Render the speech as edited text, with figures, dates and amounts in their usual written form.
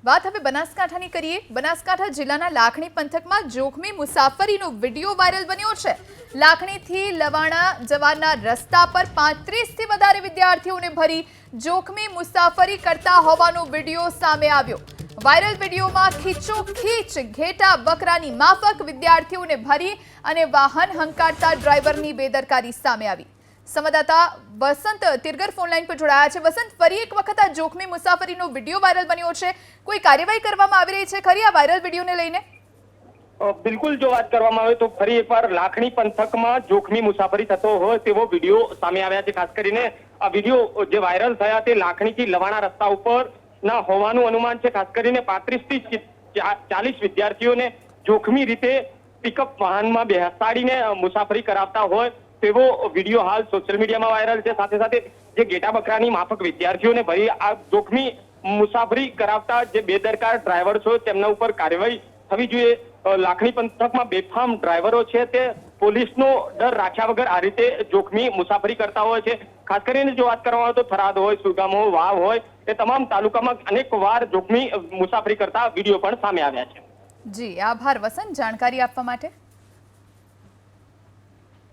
વાત હવે બનાસકાંઠાની કરીએ। બનાસકાંઠા જિલ્લાના લાખણી પંથકમાં જોખમી મુસાફરીનો વિડીયો વાયરલ બન્યો છે। લાખણીથી લવાણા જવાના રસ્તા પર 35થી વધારે વિદ્યાર્થીઓને ભરી જોખમી મુસાફરી કરતા હોવાનો વિડીયો સામે આવ્યો। વાયરલ વિડીયોમાં ખીચોખીચ ઘેટા બકરાની માફક વિદ્યાર્થીઓને ભરી અને વાહન હંકારતા ડ્રાઈવરની બેદરકારી સામે આવી। સંવાદદાતા વસંત તિરગર ફોન લાઈન પર જોડાયા છે। વસંત, ફરી એક વખત આ જોખમી મુસાફરીનો વિડીયો વાયરલ બન્યો છે, કોઈ કાર્યવાહી કરવામાં આવી રહી છે ખરી આ વાયરલ વિડીયોને લઈને? બિલકુલ, જો વાત કરવામાં આવે તો ફરી એકવાર લાખણી પંથકમાં જોખમી મુસાફરી થતો હોય તેવો વિડીયો સામે આવ્યા છે। ખાસ કરીને આ વિડીયો જે વાયરલ થયા તે લાખણીથી લવાણા રસ્તા ઉપર ના હોવાનું અનુમાન છે। ખાસ કરીને 35 થી 40 વિદ્યાર્થીઓને જોખમી રીતે પિકઅપ વાહનમાં બેસાડીને મુસાફરી કરાવતા હોય તેવો વિડીયો હાલ સોશિયલ મીડિયામાં વાયરલ છે। સાથે સાથે જે ઘેટા બકરાની માફક વિદ્યાર્થીઓને ભરી આ જોખમી મુસાફરી કરાવતા જે બેદરકાર ડ્રાઈવર છે તેમના ઉપર કાર્યવાહી થવી જોઈએ। લાખણી પંથકમાં બેફામ ડ્રાઈવરો છે તે પોલીસનો ડર રાખ્યા વગર આ રીતે જોખમી મુસાફરી કરતા હોય છે। ખાસ કરીને જો વાત કરવામાં આવે તો થરાદ હોય, સુગામ હોય, વાવ હોય, એ તમામ તાલુકામાં અનેક વાર જોખમી મુસાફરી કરતા વિડીયો પણ સામે આવ્યા છે। જી, આભાર વસંત જાણકારી આપવા માટે।